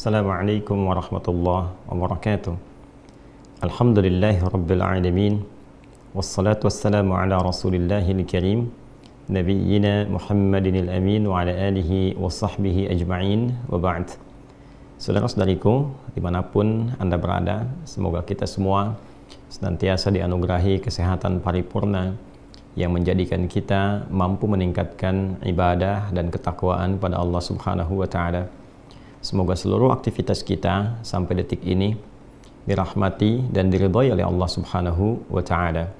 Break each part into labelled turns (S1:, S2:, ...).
S1: Assalamualaikum warahmatullahi wabarakatuh. Alhamdulillahi rabbil alamin. Wassalatu wassalamu ala rasulillahil karim nabiyyina Muhammadinil amin wa ala alihi wa sahbihi ajma'in wa ba'd. Saudara-saudariku dimanapun Anda berada, semoga kita semua senantiasa dianugerahi kesehatan paripurna yang menjadikan kita mampu meningkatkan ibadah dan ketakwaan pada Allah Subhanahu wa Ta'ala. Semoga seluruh aktivitas kita sampai detik ini dirahmati dan diridhai oleh Allah Subhanahu wa Ta'ala.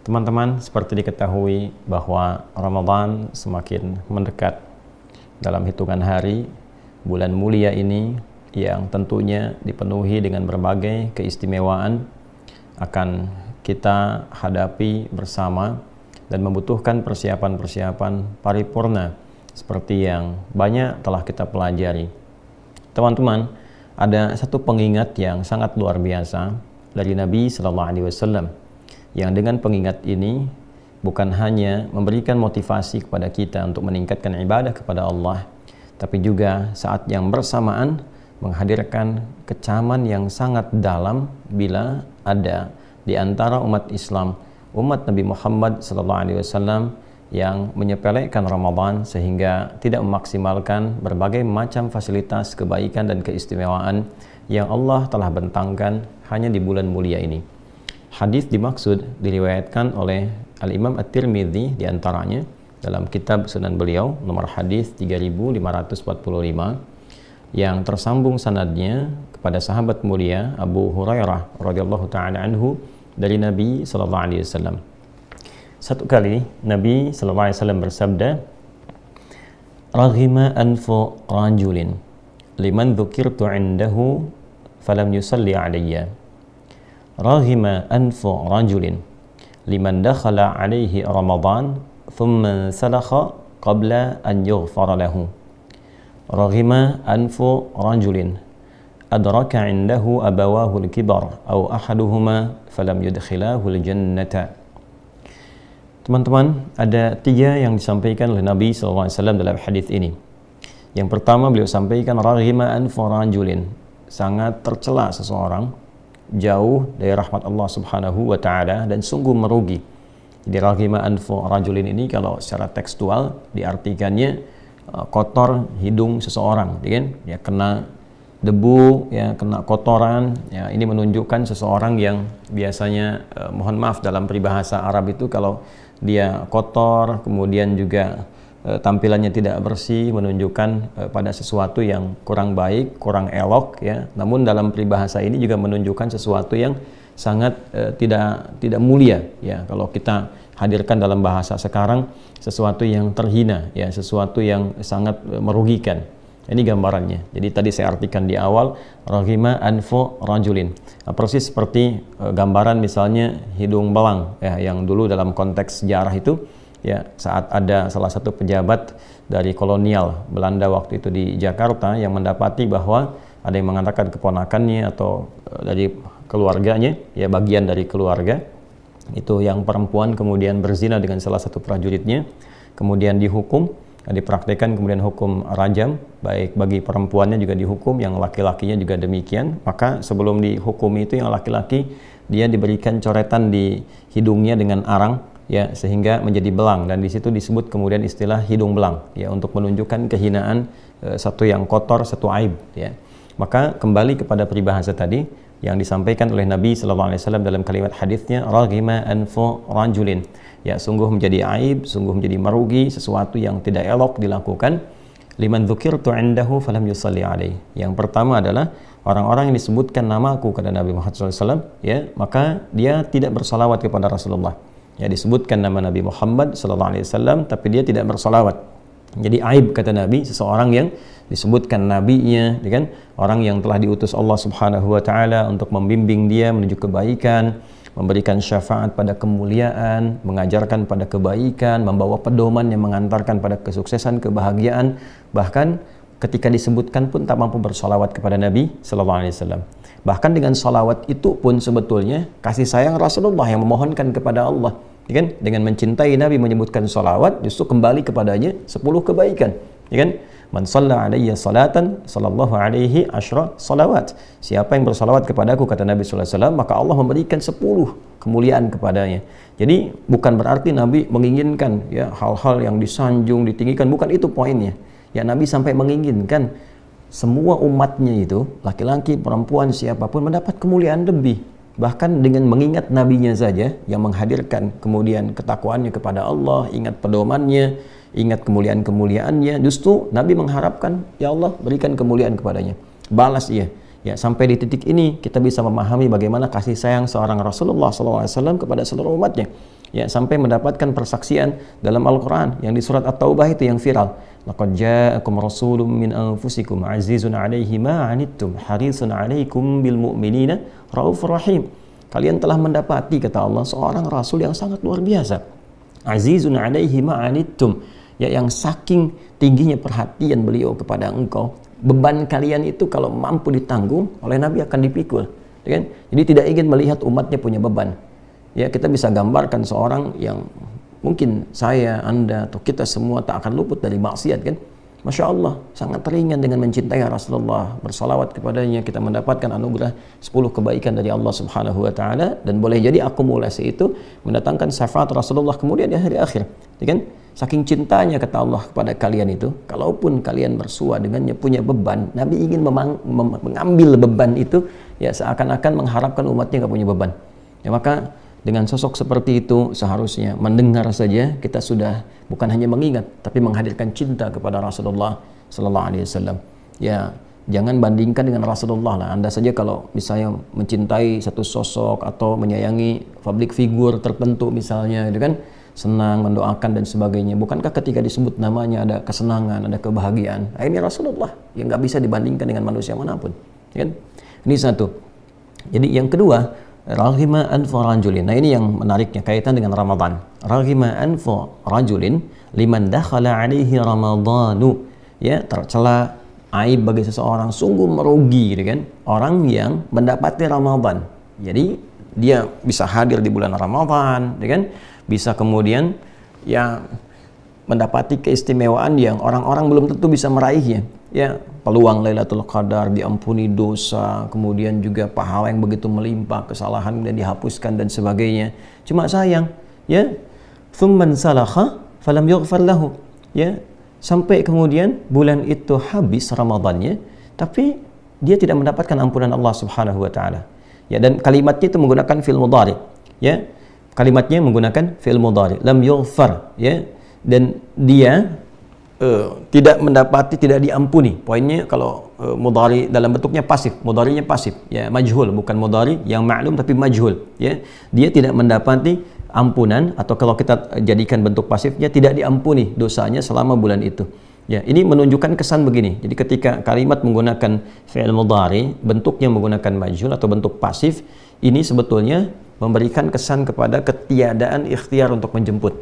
S1: Teman-teman, seperti diketahui bahwa Ramadan semakin mendekat. Dalam hitungan hari, bulan mulia ini yang tentunya dipenuhi dengan berbagai keistimewaan akan kita hadapi bersama dan membutuhkan persiapan-persiapan paripurna seperti yang banyak telah kita pelajari. Teman-teman, ada satu pengingat yang sangat luar biasa dari Nabi Sallallahu Alaihi Wasallam yang dengan pengingat ini bukan hanya memberikan motivasi kepada kita untuk meningkatkan ibadah kepada Allah, tapi juga saat yang bersamaan menghadirkan kecaman yang sangat dalam bila ada di antara umat Islam, umat Nabi Muhammad Sallallahu Alaihi Wasallam yang menyepelekan Ramadan sehingga tidak memaksimalkan berbagai macam fasilitas kebaikan dan keistimewaan yang Allah telah bentangkan hanya di bulan mulia ini. Hadis dimaksud diriwayatkan oleh Al-Imam At-Tirmidzi diantaranya dalam kitab Sunan beliau nomor hadis 3545 yang tersambung sanadnya kepada sahabat mulia Abu Hurairah radhiyallahu taala anhu dari Nabi sallallahu alaihi wasallam. Satu kali Nabi sallallahu alaihi wasallam bersabda, "Raghima anfu rajulin liman dzukirtu 'indahu falam yusalli 'alayya. Raghima anfu rajulin liman dakhala 'alaihi Ramadan thumma salakha qabla an yughfara lahu. Raghima anfu rajulin adraka 'indahu abawahu al-kibar aw ahaduhuma falam yudkhilahu al-jannata." Teman-teman, ada tiga yang disampaikan oleh Nabi SAW dalam hadis ini. Yang pertama beliau sampaikan, raghima anfu rajulin, sangat tercela seseorang jauh dari rahmat Allah Subhanahu wa Ta'ala dan sungguh merugi. Jadi raghima anfu rajulin ini kalau secara tekstual diartikannya kotor hidung seseorang, kan? Ya, kena debu, ya, kena kotoran, ya, ini menunjukkan seseorang yang biasanya mohon maaf dalam peribahasa Arab itu kalau dia kotor, kemudian juga tampilannya tidak bersih, menunjukkan pada sesuatu yang kurang baik, kurang elok, ya. Namun dalam peribahasa ini juga menunjukkan sesuatu yang sangat tidak mulia, ya. Kalau kita hadirkan dalam bahasa sekarang, sesuatu yang terhina, ya, sesuatu yang sangat merugikan. Ini gambarannya. Jadi tadi saya artikan di awal, raghima anfu rajulin. Persis seperti gambaran misalnya hidung belang, ya, yang dulu dalam konteks sejarah itu, ya, saat ada salah satu pejabat dari kolonial Belanda waktu itu di Jakarta yang mendapati bahwa ada yang mengatakan keponakannya atau dari keluarganya, ya, bagian dari keluarga itu yang perempuan kemudian berzina dengan salah satu prajuritnya, kemudian dihukum, dipraktikkan kemudian hukum rajam, baik bagi perempuannya juga dihukum, yang laki-lakinya juga demikian. Maka sebelum dihukumi itu yang laki-laki dia diberikan coretan di hidungnya dengan arang, ya, sehingga menjadi belang, dan di situ disebut kemudian istilah hidung belang, ya, untuk menunjukkan kehinaan satu yang kotor, satu aib, ya. Maka kembali kepada peribahasa tadi yang disampaikan oleh Nabi sallallahu alaihi wasallam dalam kalimat hadisnya, raghima anfu rajulin, ya, sungguh menjadi aib, sungguh menjadi merugi, sesuatu yang tidak elok dilakukan. Liman dzukirtu 'indahu falam yusalli alaihi. Yang pertama adalah orang-orang yang disebutkan namaku kata Nabi Muhammad SAW, ya, maka dia tidak bersalawat kepada Rasulullah. Ya, disebutkan nama Nabi Muhammad SAW, tapi dia tidak bersalawat. Jadi aib kata Nabi, seseorang yang disebutkan nabinya, ya kan, orang yang telah diutus Allah Subhanahu wa Ta'ala untuk membimbing dia menuju kebaikan, memberikan syafaat pada kemuliaan, mengajarkan pada kebaikan, membawa pedoman yang mengantarkan pada kesuksesan, kebahagiaan. Bahkan ketika disebutkan pun tak mampu bersolawat kepada Nabi Sallallahu Alaihi Wasallam. Bahkan dengan solawat itu pun sebetulnya kasih sayang Rasulullah yang memohonkan kepada Allah. Ya kan? Dengan mencintai Nabi menyebutkan solawat, justru kembali kepadanya 10 kebaikan. Ya kan? Man shalla alayya salatan sallallahu alaihi asyra salawat. Siapa yang bersalawat kepadaku, kata Nabi sallallahu alaihi wasallam, maka Allah memberikan 10 kemuliaan kepadanya. Jadi bukan berarti Nabi menginginkan ya hal-hal yang disanjung, ditinggikan, bukan itu poinnya. Ya, Nabi sampai menginginkan semua umatnya itu, laki-laki, perempuan, siapapun mendapat kemuliaan lebih. Bahkan dengan mengingat nabinya saja yang menghadirkan kemudian ketakwaannya kepada Allah, ingat pedomannya, ingat kemuliaan-kemuliaannya, justru Nabi mengharapkan, ya Allah berikan kemuliaan kepadanya, balas ia. Ya, sampai di titik ini kita bisa memahami bagaimana kasih sayang seorang Rasulullah SAW kepada seluruh umatnya. Ya, sampai mendapatkan persaksian dalam Al-Quran yang di surat At-Taubah itu yang viral. Laqad ja'akum rasulun min anfusikum azizun 'alaihi ma 'anittum harisun 'alaikum bil mu'minina raufur rahim. Kalian telah mendapati, kata Allah, seorang rasul yang sangat luar biasa. Azizun 'alaihi ma 'anittum, ya, yang saking tingginya perhatian beliau kepada engkau, beban kalian itu kalau mampu ditanggung oleh Nabi akan dipikul, ya kan? Jadi tidak ingin melihat umatnya punya beban. Ya, kita bisa gambarkan seorang yang mungkin saya, Anda, atau kita semua tak akan luput dari maksiat, kan? Masya Allah, sangat ringan dengan mencintai Rasulullah, bersalawat kepadanya, kita mendapatkan anugerah 10 kebaikan dari Allah Subhanahu wa Ta'ala, dan boleh jadi akumulasi itu mendatangkan syafaat Rasulullah kemudian di hari akhir, ya kan? Saking cintanya, kata Allah, kepada kalian itu, kalaupun kalian bersua dengannya punya beban, Nabi ingin mengambil beban itu, ya, seakan-akan mengharapkan umatnya nggak punya beban. Ya, maka dengan sosok seperti itu seharusnya mendengar saja kita sudah bukan hanya mengingat tapi menghadirkan cinta kepada Rasulullah sallallahu alaihi wasallam. Ya, jangan bandingkan dengan Rasulullah lah. Anda saja kalau misalnya mencintai satu sosok atau menyayangi public figure tertentu misalnya, itu kan senang, mendoakan dan sebagainya. Bukankah ketika disebut namanya ada kesenangan, ada kebahagiaan? Nah, ini Rasulullah yang nggak bisa dibandingkan dengan manusia manapun, kan? Ini satu. Jadi yang kedua, raghima anfu rajulin. Nah, ini yang menariknya kaitan dengan Ramadan. Raghima anfu rajulin liman dakhala alaihi ramadhanu. Ya, tercela aib bagi seseorang, sungguh merugi, gitu kan? Orang yang mendapati Ramadan. Jadi dia bisa hadir di bulan Ramadan, gitu kan? Bisa kemudian ya mendapati keistimewaan yang orang-orang belum tentu bisa meraihnya. Ya, peluang Lailatul Qadar, diampuni dosa, kemudian juga pahala yang begitu melimpah, kesalahan dan dihapuskan dan sebagainya. Cuma sayang, ya, thumman salakha falam yughfar lahu. Ya, sampai kemudian bulan itu habis Ramadannya, tapi dia tidak mendapatkan ampunan Allah Subhanahu wa Ta'ala. Ya, dan kalimatnya itu menggunakan fi'il mudhari. Ya, kalimatnya menggunakan fi'il mudhari, lam yughfar, ya, dan dia tidak mendapati, tidak diampuni. Poinnya kalau mudhari dalam bentuknya pasif, mudharinya pasif, ya, majhul, bukan mudhari yang ma'lum tapi majhul, ya. Dia tidak mendapati ampunan, atau kalau kita jadikan bentuk pasifnya, tidak diampuni dosanya selama bulan itu. Ya, ini menunjukkan kesan begini. Jadi ketika kalimat menggunakan fi'il mudhari, bentuknya menggunakan majhul atau bentuk pasif, ini sebetulnya memberikan kesan kepada ketiadaan ikhtiar untuk menjemput.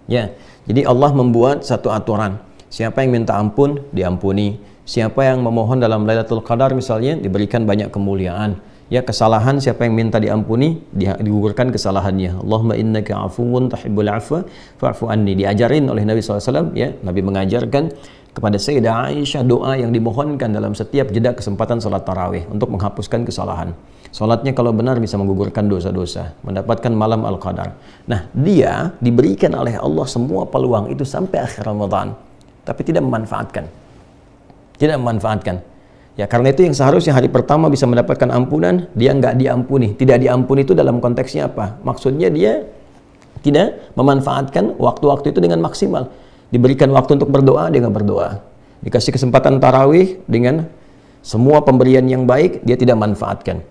S1: Ya, jadi Allah membuat satu aturan. Siapa yang minta ampun, diampuni. Siapa yang memohon dalam Lailatul Qadar misalnya, diberikan banyak kemuliaan. Ya, kesalahan siapa yang minta diampuni, digugurkan kesalahannya. Allahumma innaka afuwun tuhibbul afwa fa'fu anni. Diajarin oleh Nabi SAW, ya, Nabi mengajarkan kepada Sayyidah Aisyah doa yang dimohonkan dalam setiap jeda kesempatan salat tarawih untuk menghapuskan kesalahan. Salatnya kalau benar bisa menggugurkan dosa-dosa, mendapatkan malam Al-Qadar. Nah, dia diberikan oleh Allah semua peluang itu sampai akhir Ramadan, tapi tidak memanfaatkan. Tidak memanfaatkan. Ya, karena itu yang seharusnya hari pertama bisa mendapatkan ampunan, dia nggak diampuni. Tidak diampuni itu dalam konteksnya apa? Maksudnya dia tidak memanfaatkan waktu-waktu itu dengan maksimal. Diberikan waktu untuk berdoa, dia nggak berdoa. Dikasih kesempatan tarawih dengan semua pemberian yang baik, dia tidak manfaatkan.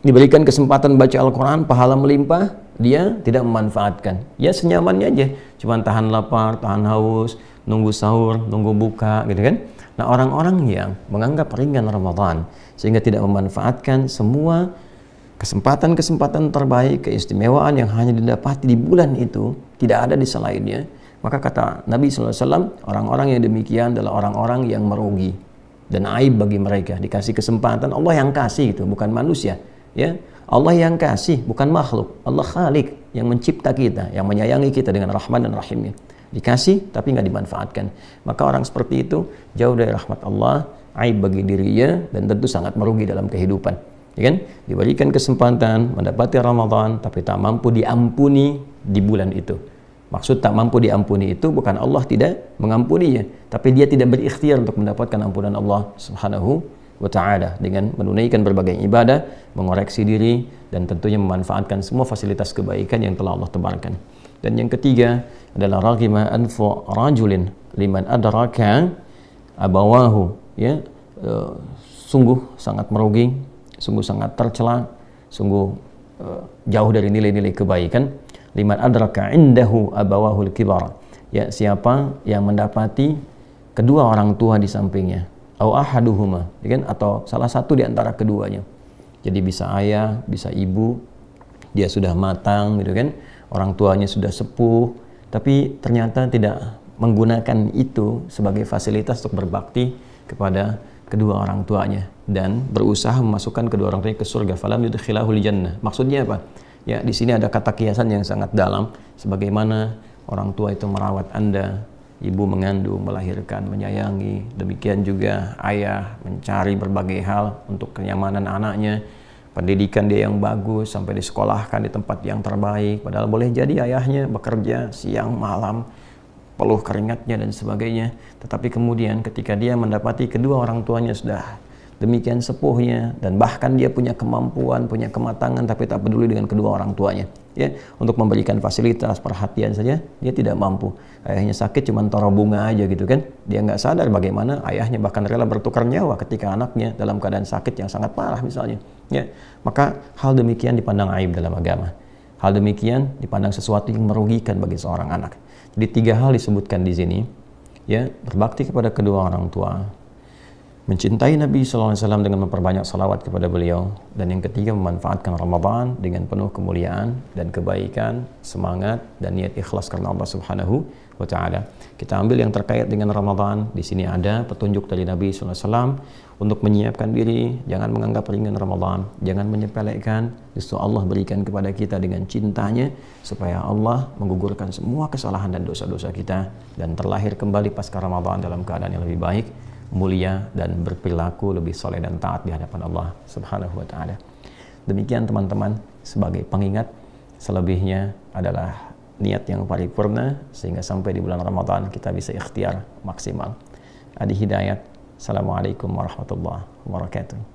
S1: Diberikan kesempatan baca Al-Quran, pahala melimpah, dia tidak memanfaatkan. Ya, senyamannya aja, cuma tahan lapar, tahan haus, nunggu sahur, nunggu buka, gitu kan. Nah, orang-orang yang menganggap ringan Ramadan sehingga tidak memanfaatkan semua kesempatan-kesempatan terbaik, keistimewaan yang hanya didapati di bulan itu, tidak ada di selainnya, maka kata Nabi SAW, orang-orang yang demikian adalah orang-orang yang merugi dan aib bagi mereka. Dikasih kesempatan, Allah yang kasih itu, bukan manusia. Ya, Allah yang kasih, bukan makhluk. Allah Khalik yang mencipta kita, yang menyayangi kita dengan Rahman dan Rahimnya. dikasih tapi nggak dimanfaatkan. Maka orang seperti itu jauh dari rahmat Allah, aib bagi dirinya, dan tentu sangat merugi dalam kehidupan. Ya kan? Diberikan kesempatan mendapati Ramadan tapi tak mampu diampuni di bulan itu. Maksud tak mampu diampuni itu bukan Allah tidak mengampuninya, tapi dia tidak berikhtiar untuk mendapatkan ampunan Allah Subhanahu wa ta'ala dengan menunaikan berbagai ibadah, mengoreksi diri, dan tentunya memanfaatkan semua fasilitas kebaikan yang telah Allah tebarkan. Dan yang ketiga adalah raghima anfu rajulin liman adraka abawahu, ya, sungguh sangat merugi, sungguh sangat tercela, sungguh jauh dari nilai-nilai kebaikan. Liman adraka indahu abawahul kibar, ya, siapa yang mendapati kedua orang tua di sampingnya, au ahaduhuma, ya kan, atau salah satu di antara keduanya. Jadi bisa ayah, bisa ibu, dia sudah matang gitu kan, orang tuanya sudah sepuh, tapi ternyata tidak menggunakan itu sebagai fasilitas untuk berbakti kepada kedua orang tuanya dan berusaha memasukkan kedua orang tuanya ke surga. Falam yudkhilahul jannah. Maksudnya apa? Ya, di sini ada kata kiasan yang sangat dalam, sebagaimana orang tua itu merawat Anda, ibu mengandung, melahirkan, menyayangi, demikian juga ayah mencari berbagai hal untuk kenyamanan anaknya, pendidikan dia yang bagus, sampai disekolahkan di tempat yang terbaik, padahal boleh jadi ayahnya bekerja siang malam, peluh keringatnya dan sebagainya, tetapi kemudian ketika dia mendapati kedua orang tuanya sudah demikian sepuhnya, dan bahkan dia punya kemampuan, punya kematangan, tapi tak peduli dengan kedua orang tuanya, ya, untuk memberikan fasilitas, perhatian saja dia tidak mampu. Ayahnya sakit cuma taruh bunga aja gitu kan, dia nggak sadar bagaimana ayahnya bahkan rela bertukar nyawa ketika anaknya dalam keadaan sakit yang sangat parah misalnya, ya. Maka hal demikian dipandang aib dalam agama, hal demikian dipandang sesuatu yang merugikan bagi seorang anak. Jadi 3 hal disebutkan di sini, ya, berbakti kepada kedua orang tua, mencintai Nabi SAW dengan memperbanyak salawat kepada beliau, dan yang ketiga memanfaatkan Ramadan dengan penuh kemuliaan dan kebaikan, semangat dan niat ikhlas karena Allah Subhanahu wa ta'ala. Kita ambil yang terkait dengan Ramadan. Di sini ada petunjuk dari Nabi SAW untuk menyiapkan diri, jangan menganggap ringan Ramadan, jangan menyepelekan. Justru Allah berikan kepada kita dengan cintanya supaya Allah menggugurkan semua kesalahan dan dosa-dosa kita dan terlahir kembali pasca Ramadan dalam keadaan yang lebih baik, mulia, dan berperilaku lebih soleh dan taat di hadapan Allah Subhanahu wa ta'ala. Demikian teman-teman, sebagai pengingat, selebihnya adalah niat yang paripurna sehingga sampai di bulan Ramadan kita bisa ikhtiar maksimal. Adi Hidayat. Assalamualaikum warahmatullahi wabarakatuh.